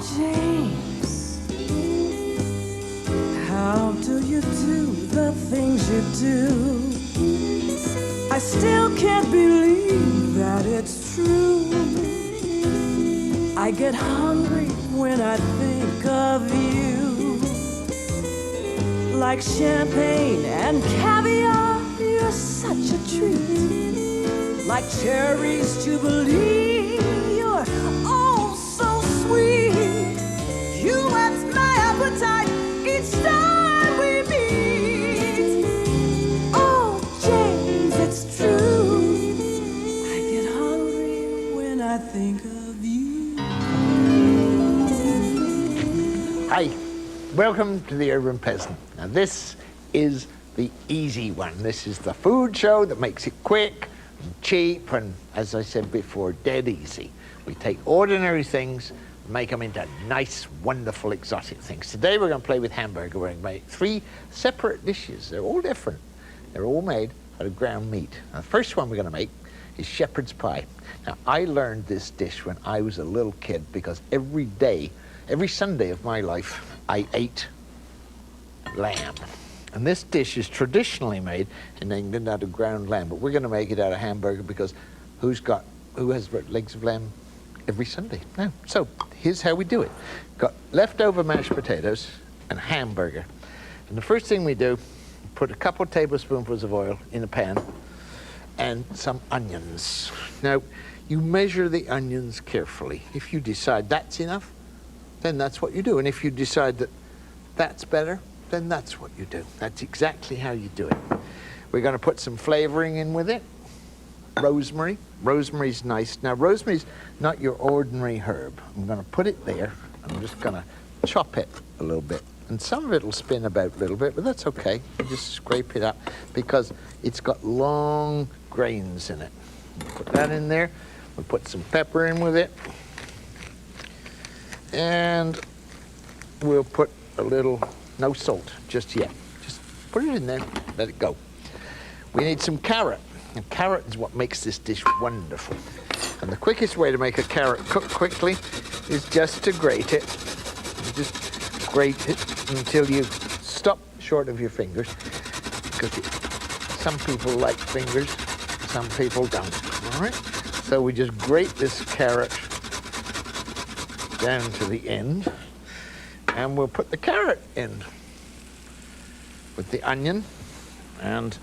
James, how do you do the things you do? I still can't believe that it's true. I get hungry when I think of you. Like champagne and caviar, you're such a treat. Like cherries to believe, you're oh so sweet. You whet my appetite each time we meet. Oh, James, it's true. I get hungry when I think of you. Hi, welcome to the Urban Peasant. Now this is the easy one. This is the food show that makes it quick and cheap and, as I said before, dead easy. We take ordinary things and make them into nice, wonderful, exotic things. Today we're going to play with hamburger. We're going to make 3 separate dishes. They're all different. They're all made out of ground meat. Now, the first one we're going to make is shepherd's pie. Now, I learned this dish when I was a little kid because every day, every Sunday of my life, I ate lamb. And this dish is traditionally made in England out of ground lamb, but we're going to make it out of hamburger because who has legs of lamb every Sunday? Now, so here's how we do it. Got leftover mashed potatoes and hamburger. And the first thing we do, put a couple of tablespoonfuls of oil in a pan and some onions. Now, you measure the onions carefully. If you decide that's enough, then that's what you do. And if you decide that that's better, then that's what you do. That's exactly how you do it. We're going to put some flavoring in with it. Rosemary. Rosemary's nice. Now, rosemary's not your ordinary herb. I'm going to put it there. I'm just going to chop it a little bit. And some of it will spin about a little bit, but that's okay. You just scrape it up because it's got long grains in it. Put that in there. We'll put some pepper in with it. And we'll put a little, no salt just yet. Just put it in there, let it go. We need some carrot. And carrot is what makes this dish wonderful. And the quickest way to make a carrot cook quickly is just to grate it. You just grate it until you stop short of your fingers. Because some people like fingers, some people don't. All right? So we just grate this carrot down to the end. And we'll put the carrot in with the onion and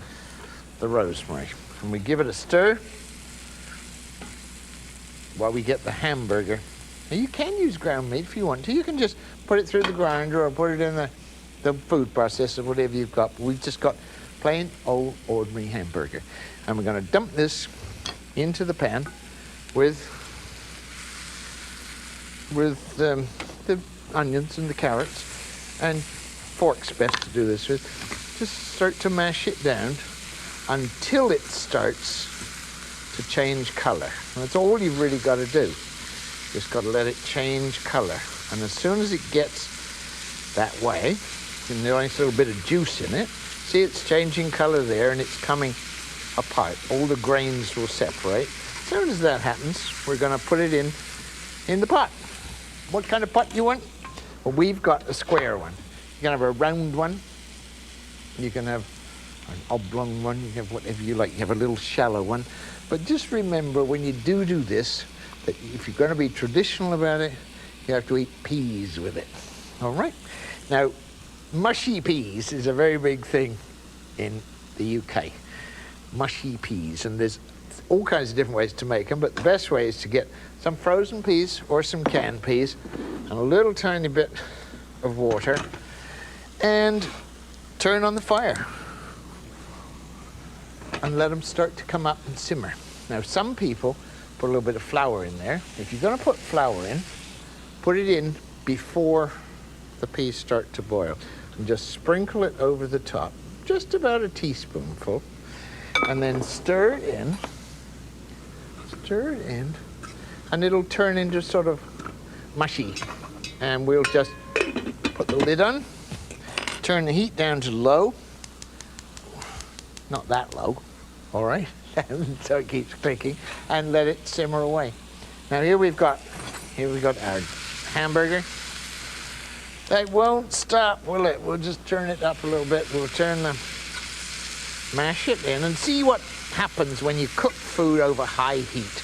the rosemary. And we give it a stir while we get the hamburger. Now you can use ground meat if you want to. You can just put it through the grinder or put it in the food processor, whatever you've got. But we've just got plain old ordinary hamburger. And we're going to dump this into the pan with the onions and the carrots, and fork's best to do this with. Just start to mash it down until it starts to change color. And that's all you've really got to do. Just got to let it change color. And as soon as it gets that way, and there's a nice little bit of juice in it, see it's changing color there and it's coming apart. All the grains will separate. As soon as that happens, we're going to put it in the pot. What kind of pot you want? Well, we've got a square one. You can have a round one. You can have an oblong one. You can have whatever you like. You have a little shallow one. But just remember, when you do this, that if you're going to be traditional about it, you have to eat peas with it. All right? Now, mushy peas is a very big thing in the UK. Mushy peas. And there's all kinds of different ways to make them, but the best way is to get some frozen peas or some canned peas and a little tiny bit of water and turn on the fire and let them start to come up and simmer. Now, some people put a little bit of flour in there. If you're going to put flour in, put it in before the peas start to boil and just sprinkle it over the top, just about a teaspoonful, and then stir it in, and it'll turn into sort of mushy. And we'll just put the lid on, turn the heat down to low, not that low, all right, so it keeps clicking, and let it simmer away. Now here we've got hamburger. That won't stop, will it? We'll just turn it up a little bit. We'll mash it in and see what happens when you cook food over high heat.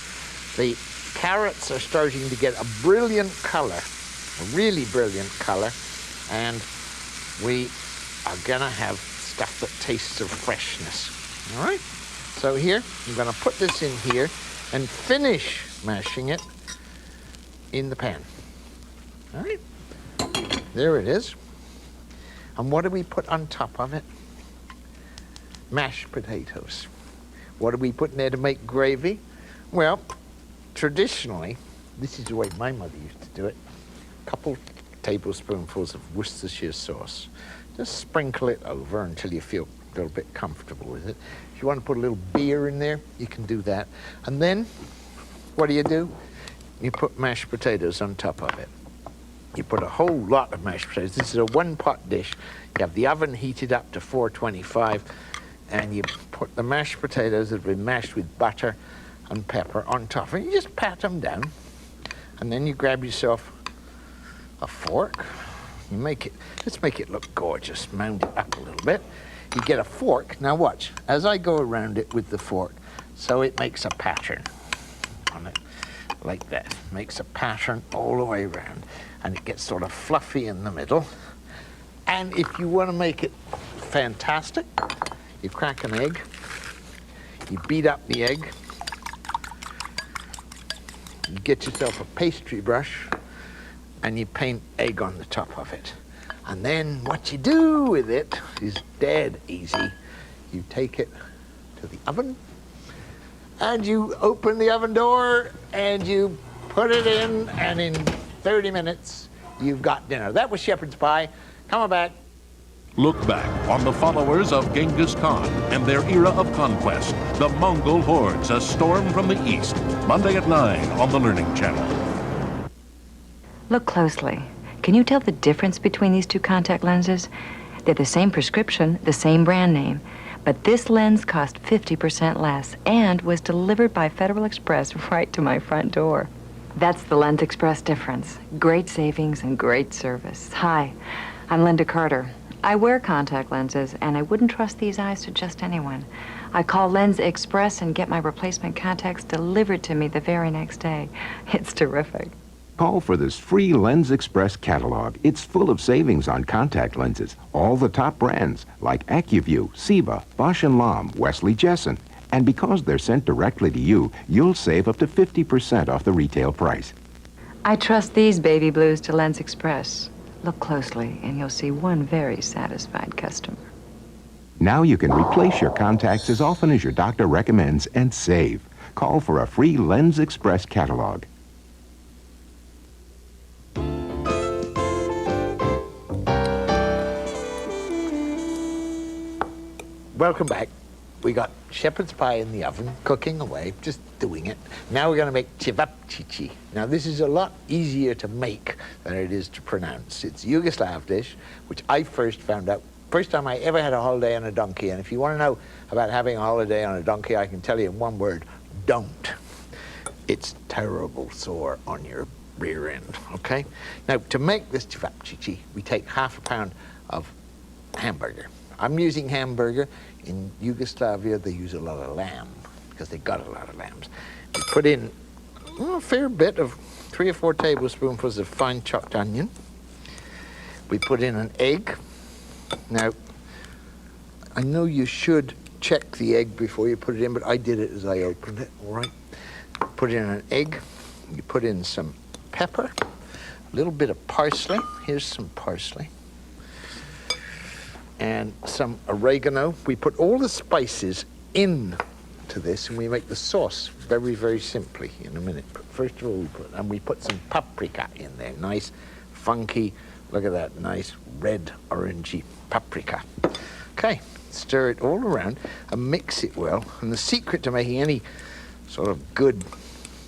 The carrots are starting to get a brilliant color, a really brilliant color, and we are gonna have stuff that tastes of freshness. All right? So here, I'm gonna put this in here and finish mashing it in the pan. All right? There it is. And what do we put on top of it? Mashed potatoes. What do we put in there to make gravy? Well, traditionally, this is the way my mother used to do it. A couple tablespoonfuls of Worcestershire sauce. Just sprinkle it over until you feel a little bit comfortable with it. If you want to put a little beer in there, you can do that. And then, what do? You put mashed potatoes on top of it. You put a whole lot of mashed potatoes. This is a one-pot dish. You have the oven heated up to 425, and you put the mashed potatoes that have been mashed with butter and pepper on top. And you just pat them down, and then you grab yourself a fork. You let's make it look gorgeous. Mound it up a little bit. You get a fork. Now watch, as I go around it with the fork, so it makes a pattern on it, like that. Makes a pattern all the way around. And it gets sort of fluffy in the middle. And if you want to make it fantastic, you crack an egg, you beat up the egg, you get yourself a pastry brush, and you paint egg on the top of it. And then what you do with it is dead easy. You take it to the oven, and you open the oven door, and you put it in, and in 30 minutes, you've got dinner. That was shepherd's pie. Come on back. Look back on the followers of Genghis Khan and their era of conquest, the Mongol hordes a storm from the east, Monday at 9 on the Learning Channel. Look closely. Can you tell the difference between these two contact lenses? They're the same prescription, the same brand name, but this lens cost 50% less and was delivered by Federal Express right to my front door. That's the Lens Express difference. Great savings and great service. Hi, I'm Linda Carter. I wear contact lenses, and I wouldn't trust these eyes to just anyone. I call Lens Express and get my replacement contacts delivered to me the very next day. It's terrific. Call for this free Lens Express catalog. It's full of savings on contact lenses. All the top brands, like AccuView, Ciba, Bausch & Lomb, Wesley Jessen. And because they're sent directly to you, you'll save up to 50% off the retail price. I trust these baby blues to Lens Express. Look closely, and you'll see one very satisfied customer. Now you can replace your contacts as often as your doctor recommends and save. Call for a free Lens Express catalog. Welcome back. We got shepherd's pie in the oven, cooking away, just doing it. Now we're going to make cevapcici. Now this is a lot easier to make than it is to pronounce. It's a Yugoslav dish, which I first found out, first time I ever had a holiday on a donkey. And if you want to know about having a holiday on a donkey, I can tell you in one word, don't. It's terrible sore on your rear end, okay? Now to make this cevapcici, we take half a pound of hamburger. I'm using hamburger. In Yugoslavia, they use a lot of lamb because they got a lot of lambs. We put in a fair bit of 3 or 4 tablespoonfuls of fine chopped onion. We put in an egg. Now, I know you should check the egg before you put it in, but I did it as I opened it, all right? Put in an egg. You put in some pepper, a little bit of parsley. Here's some parsley. And some oregano. We put all the spices into this, and we make the sauce very, very simply in a minute. But first of all, we put some paprika in there. Nice, funky, look at that, nice red, orangey paprika. Okay, stir it all around and mix it well. And the secret to making any sort of good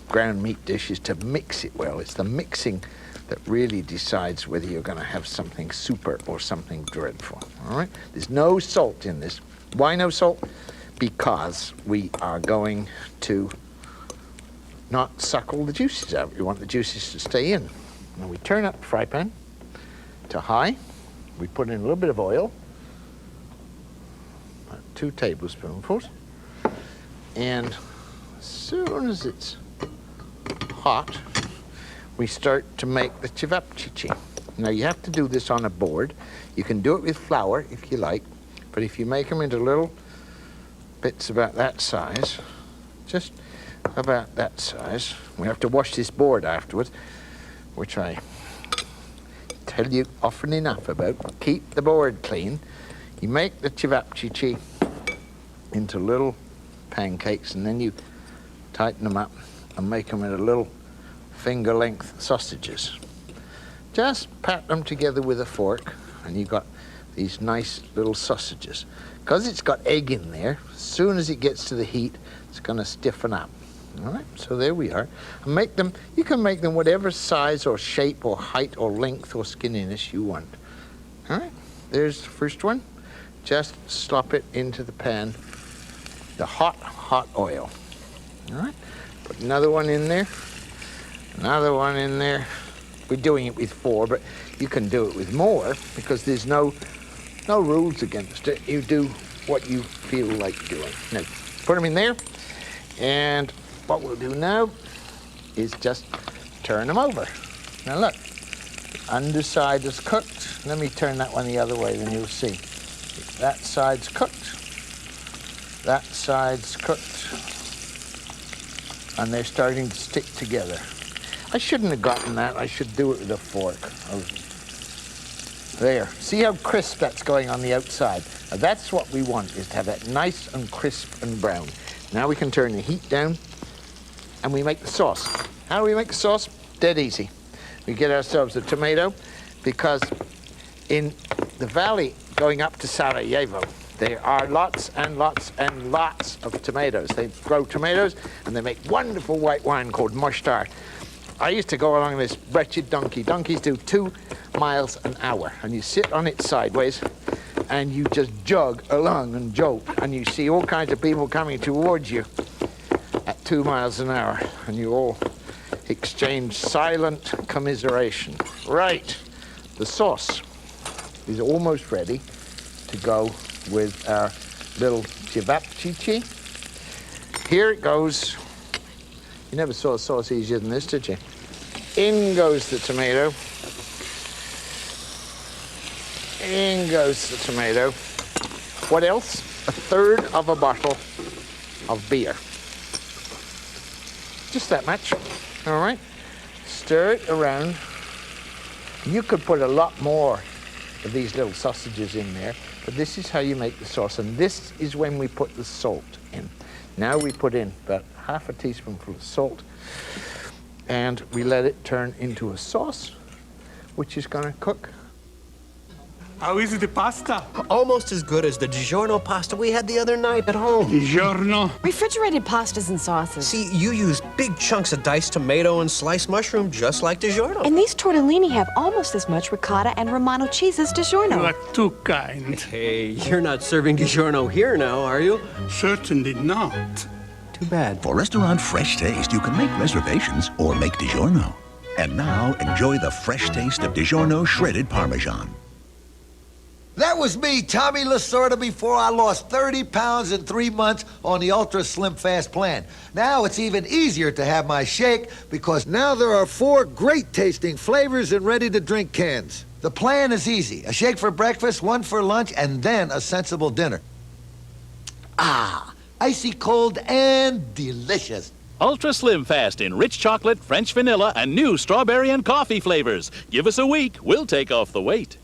ground meat dish is to mix it well. It's the mixing that really decides whether you're going to have something super or something dreadful, all right? There's no salt in this. Why no salt? Because we are going to not suck all the juices out. We want the juices to stay in, Now we turn up the fry pan to high. We put in a little bit of oil, about 2 tablespoonfuls. And as soon as it's hot, we start to make the cevapcici. Now you have to do this on a board. You can do it with flour if you like, but if you make them into little bits about that size, just about that size, we have to wash this board afterwards, which I tell you often enough about. Keep the board clean. You make the cevapcici into little pancakes, and then you tighten them up and make them into little finger-length sausages. Just pat them together with a fork, and you've got these nice little sausages. Because it's got egg in there, as soon as it gets to the heat, it's going to stiffen up. All right, so there we are. And make them, you can make them whatever size or shape or height or length or skinniness you want. All right, there's the first one. Just slop it into the pan, the hot, hot oil. All right, put another one in there, another one in there. We're doing it with 4, but you can do it with more because there's no rules against it. You do what you feel like doing. Now, put them in there, and what we'll do now is just turn them over. Now look, the underside is cooked. Let me turn that one the other way, then you'll see. That side's cooked, that side's cooked, and they're starting to stick together. I shouldn't have gotten that. I should do it with a fork. There. See how crisp that's going on the outside? Now that's what we want, is to have that nice and crisp and brown. Now we can turn the heat down, and we make the sauce. How do we make the sauce? Dead easy. We get ourselves a tomato, because in the valley going up to Sarajevo, there are lots and lots and lots of tomatoes. They grow tomatoes, and they make wonderful white wine called Mostar. I used to go along this wretched donkey. Donkeys do 2 miles an hour, and you sit on it sideways, and you just jog along and jolt, and you see all kinds of people coming towards you at 2 miles an hour, and you all exchange silent commiseration. Right, the sauce is almost ready to go with our little cevapcici. Here it goes. You never saw a sauce easier than this, did you? In goes the tomato. In goes the tomato. What else? 1/3 of a bottle of beer. Just that much, all right? Stir it around. You could put a lot more of these little sausages in there, but this is how you make the sauce, and this is when we put the salt in. Now we put in about 1/2 teaspoonful of salt, and we let it turn into a sauce, which is going to cook. How is the pasta? Almost as good as the DiGiorno pasta we had the other night at home. DiGiorno. Refrigerated pastas and sauces. See, you use big chunks of diced tomato and sliced mushroom just like DiGiorno. And these tortellini have almost as much ricotta and Romano cheese as You DiGiorno. are too kind. Hey, you're not serving DiGiorno here now, are you? Certainly not. Too bad. For restaurant fresh taste, you can make reservations or make DiGiorno. And now, enjoy the fresh taste of DiGiorno shredded Parmesan. That was me, Tommy Lasorda, before I lost 30 pounds in 3 months on the Ultra Slim Fast plan. Now it's even easier to have my shake because now there are 4 great-tasting flavors in ready-to-drink cans. The plan is easy. A shake for breakfast, 1 for lunch, and then a sensible dinner. Ah, icy cold and delicious. Ultra Slim Fast in rich chocolate, French vanilla, and new strawberry and coffee flavors. Give us a week. We'll take off the weight.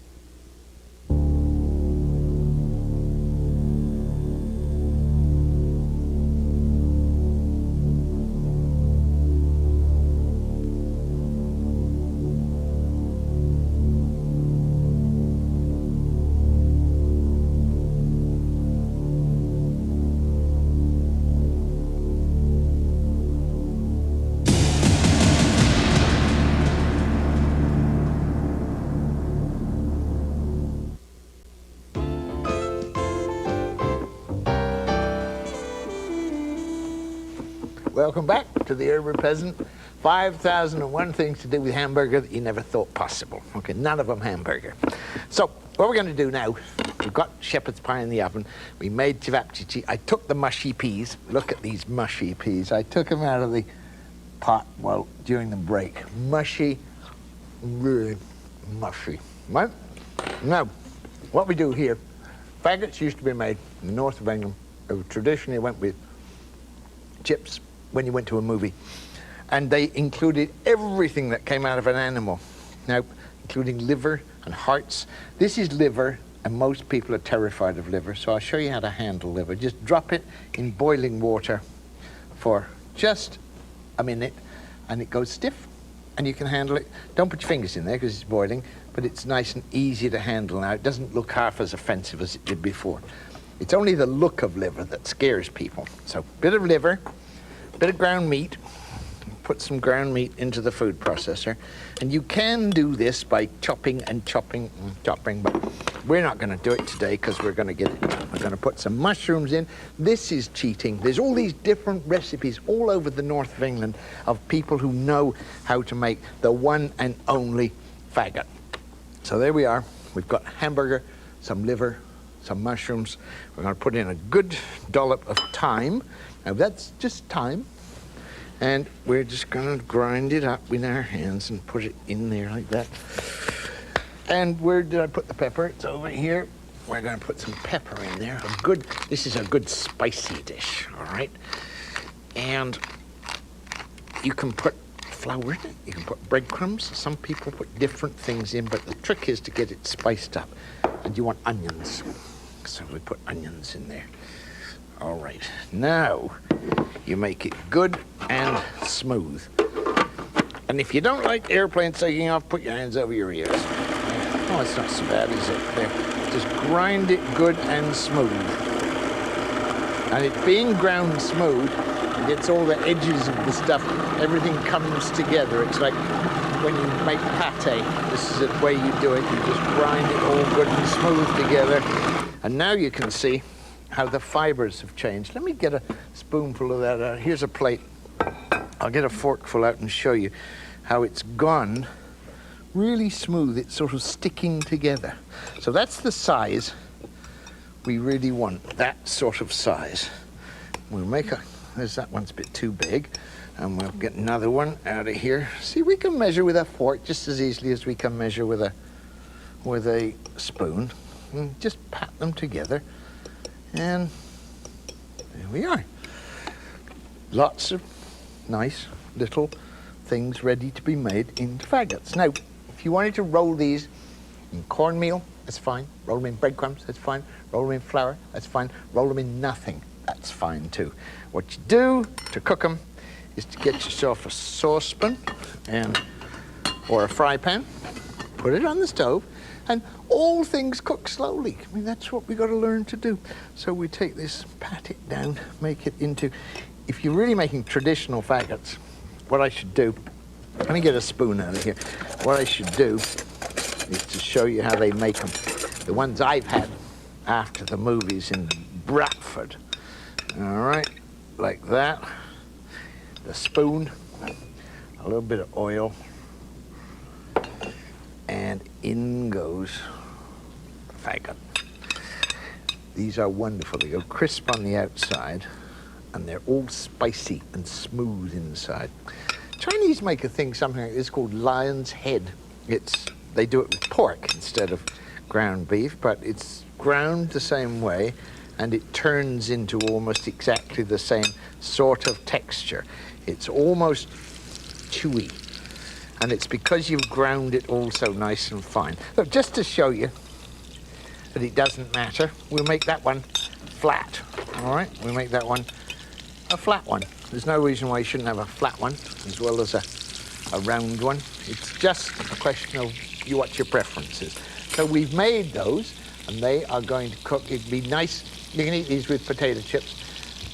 Welcome back to the Urban Peasant 5,001 things to do with hamburger that you never thought possible. Okay, none of them hamburger. So what we're going to do now, we've got shepherd's pie in the oven. We made cevapcici. I took the mushy peas. Look at these mushy peas. I took them out of the pot during the break. Mushy, really mushy. Right? Now, what we do here, faggots used to be made in the north of England. They traditionally went with chips when you went to a movie. And they included everything that came out of an animal. Now, including liver and hearts. This is liver, and most people are terrified of liver, so I'll show you how to handle liver. Just drop it in boiling water for just a minute, and it goes stiff, and you can handle it. Don't put your fingers in there because it's boiling, but it's nice and easy to handle now. It doesn't look half as offensive as it did before. It's only the look of liver that scares people. So, bit of liver, bit of ground meat. Put some ground meat into the food processor. And you can do this by chopping and chopping and chopping, but we're not going to do it today because we're going to put some mushrooms in. This is cheating. There's all these different recipes all over the north of England of people who know how to make the one and only faggot. So there we are. We've got hamburger, some liver, some mushrooms. We're going to put in a good dollop of thyme. Now that's just thyme. And we're just going to grind it up with our hands and put it in there like that. And where did I put the pepper? It's over here. We're going to put some pepper in there. This is a good spicy dish, all right? And you can put flour in it. You can put breadcrumbs. Some people put different things in, but the trick is to get it spiced up. And you want onions. So we put onions in there. All right, now you make it good and smooth. And if you don't like airplanes taking off, put your hands over your ears. Oh, it's not so bad, is it? There. Just grind it good and smooth. And it being ground smooth, it gets all the edges of the stuff, everything comes together. It's like when you make pate, this is the way you do it. You just grind it all good and smooth together. And now you can see how the fibers have changed. Let me get a spoonful of that out. Here's a plate. I'll get a forkful out and show you how it's gone really smooth. It's sort of sticking together. So that's the size we really want, that sort of size. We'll make there's that one's a bit too big, and we'll get another one out of here. See, we can measure with a fork just as easily as we can measure with a spoon. And just pat them together. And there we are. Lots of nice little things ready to be made into faggots. Now, if you wanted to roll these in cornmeal, that's fine. Roll them in breadcrumbs, that's fine. Roll them in flour, that's fine. Roll them in nothing, that's fine too. What you do to cook them is to get yourself a saucepan or a fry pan, put it on the stove, and all things cook slowly. I mean, that's what we got to learn to do. So we take this, pat it down, make it into, if you're really making traditional faggots, what I should do, let me get a spoon out of here. What I should do is to show you how they make them. The ones I've had after the movies in Bradford. All right, like that. The spoon, a little bit of oil, and in goes the faggot. These are wonderful. They go crisp on the outside, and they're all spicy and smooth inside. Chinese make a thing, something like this called lion's head. They do it with pork instead of ground beef, but it's ground the same way, and it turns into almost exactly the same sort of texture. It's almost chewy. And it's because you've ground it all so nice and fine. Look, just to show you that it doesn't matter, we'll make that one flat, all right? We'll make that one a flat one. There's no reason why you shouldn't have a flat one as well as a round one. It's just a question of what your preference is. So we've made those, and they are going to cook. It'd be nice. You can eat these with potato chips.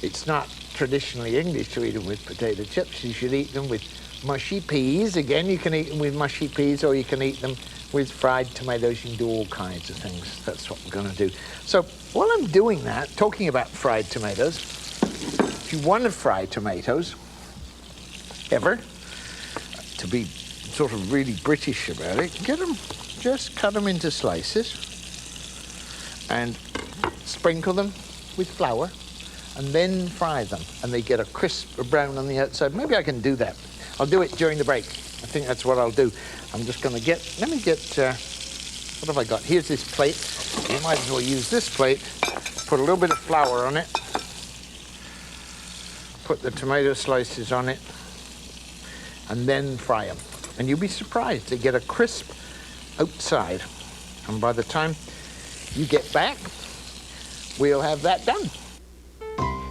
It's not traditionally English to eat them with potato chips. You should eat them with mushy peas. Again, you can eat them with mushy peas, or you can eat them with fried tomatoes. You can do all kinds of things. That's what we're going to do. So while I'm doing that, talking about fried tomatoes, if you want to fry tomatoes, ever, to be sort of really British about it, just cut them into slices and sprinkle them with flour and then fry them, and they get a crisp brown on the outside. Maybe I can do that. I'll do it during the break. I think that's what I'll do. I'm just going to let me get, what have I got? Here's this plate. You might as well use this plate. Put a little bit of flour on it. Put the tomato slices on it, and then fry them. And you'll be surprised, they get a crisp outside. And by the time you get back, we'll have that done.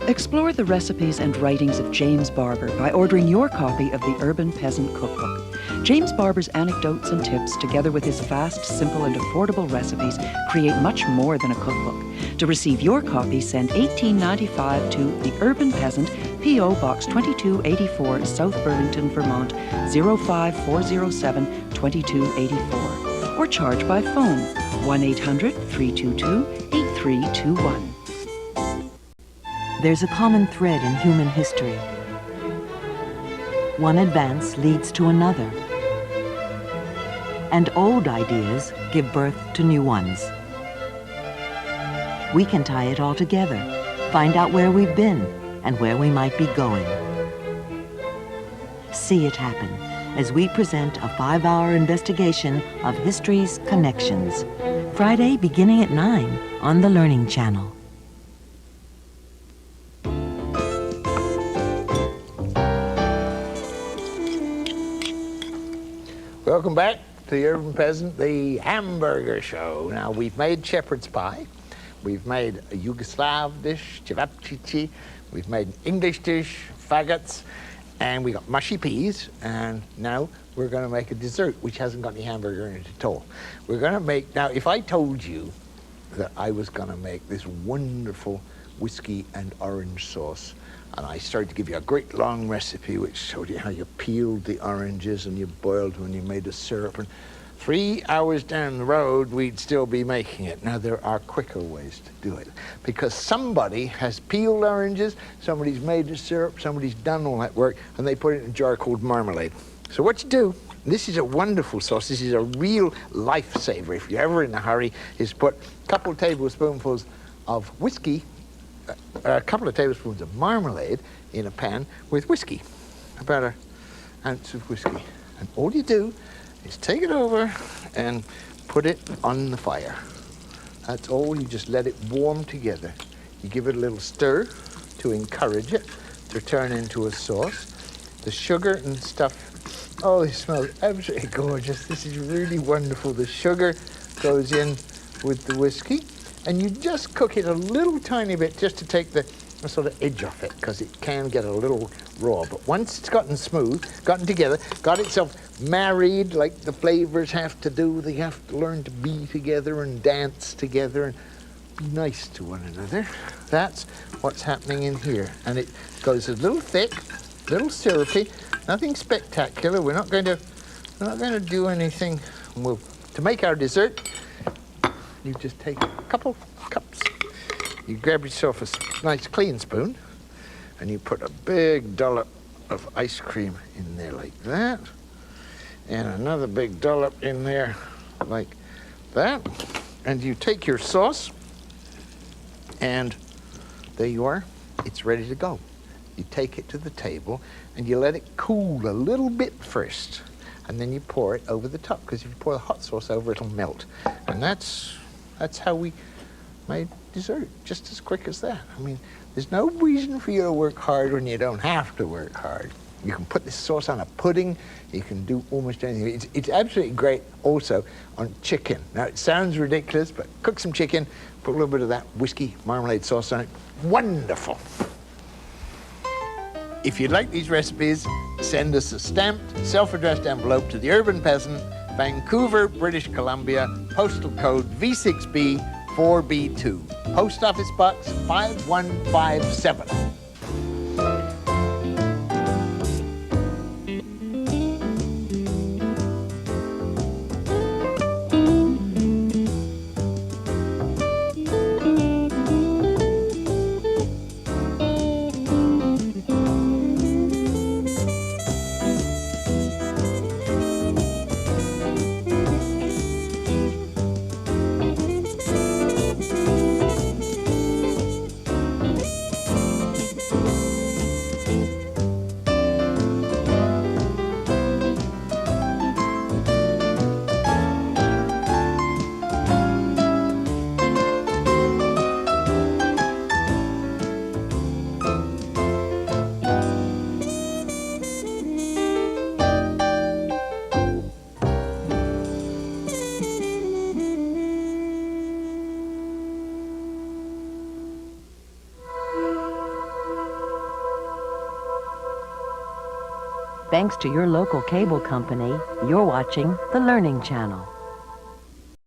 Explore the recipes and writings of James Barber by ordering your copy of the Urban Peasant Cookbook. James Barber's anecdotes and tips, together with his fast, simple, and affordable recipes, create much more than a cookbook. To receive your copy, send $18.95 to the Urban Peasant, P.O. Box 2284, South Burlington, Vermont, 05407 2284. Or charge by phone, 1-800-322-8321. There's a common thread in human history. One advance leads to another, and old ideas give birth to new ones. We can tie it all together, find out where we've been and where we might be going. See it happen as we present a 5-hour investigation of history's connections. Friday beginning at 9 on the Learning Channel. Welcome back to the Urban Peasant, the hamburger show. Now, we've made shepherd's pie. We've made a Yugoslav dish, cevapcici. We've made an English dish, faggots, and we got mushy peas. And now we're going to make a dessert, which hasn't got any hamburger in it at all. We're going to make, now, if I told you that I was going to make this wonderful whiskey and orange sauce, and I started to give you a great long recipe which showed you how you peeled the oranges and you boiled them and you made a syrup, and 3 hours down the road we'd still be making it. Now there are quicker ways to do it, because somebody has peeled oranges, somebody's made the syrup, somebody's done all that work, and they put it in a jar called marmalade. So what you do, this is a wonderful sauce, this is a real lifesaver if you're ever in a hurry, is put a couple of tablespoonfuls of whiskey, a couple of tablespoons of marmalade in a pan with whiskey, about an ounce of whiskey. And all you do is take it over and put it on the fire. That's all, you just let it warm together. You give it a little stir to encourage it to turn into a sauce. The sugar and stuff, oh, it smells absolutely gorgeous. This is really wonderful. The sugar goes in with the whiskey, and you just cook it a little tiny bit just to take the sort of edge off it, because it can get a little raw. But once it's gotten smooth, gotten together, got itself married like the flavors have to do, they have to learn to be together and dance together and be nice to one another. That's what's happening in here. And it goes a little thick, a little syrupy, nothing spectacular. We're not going to do anything. To make our dessert, you just take a couple cups. You grab yourself a nice clean spoon, and you put a big dollop of ice cream in there like that, and another big dollop in there like that. And you take your sauce, and there you are. It's ready to go. You take it to the table, and you let it cool a little bit first, and then you pour it over the top, because if you pour the hot sauce over, it'll melt. And that's how we made dessert, just as quick as that. I mean, there's no reason for you to work hard when you don't have to work hard. You can put this sauce on a pudding, you can do almost anything. It's absolutely great also on chicken. Now, it sounds ridiculous, but cook some chicken, put a little bit of that whiskey marmalade sauce on it. Wonderful. If you'd like these recipes, send us a stamped, self-addressed envelope to the Urban Peasant, Vancouver, British Columbia, postal code V6B 4B2, Post Office Box 5157. Thanks to your local cable company, you're watching the Learning Channel.